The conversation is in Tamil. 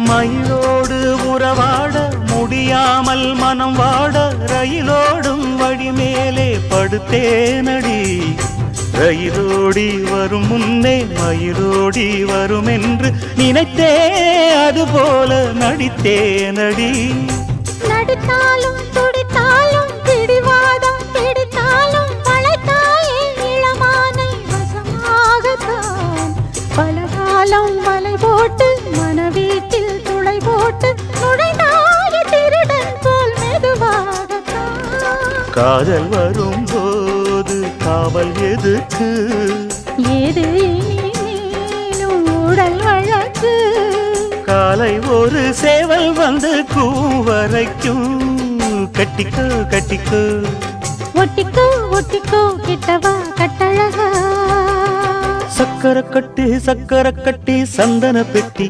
மயிலோடு உறவாட முடியாமல் மனம் வாட ரயிலோடும் வழி மேலே படுத்தேனடி. ரயிலோடி வரும் முன்னே மயிலோடி வரும் என்று நினைத்தே அதுபோல நடித்தேனடி. நடித்தாலும் துடித்தாலும் பிடிவாதம் பிடித்தாலும் வளைத்தாயே இளமானை வசமாகத்தான். பலகாலம் வலை போட்டு மனவீட்டில் துளை போட்டு நுழைந்தாய திருடன் போல் மெதுவாகத்தான். காதல் வரும்போது காவல் எதுக்கு? ஏது இனிமேலும் உடல் வழக்கு. காலை ஒரு சேவல் வந்து கூவரைக்கும். கட்டிக்கோ கட்டிக்கோ ஒட்டிக்கோ ஒட்டிக்கோ கிட்டவா கட்டழகா. சக்கரை கட்டி சந்தன பெட்டி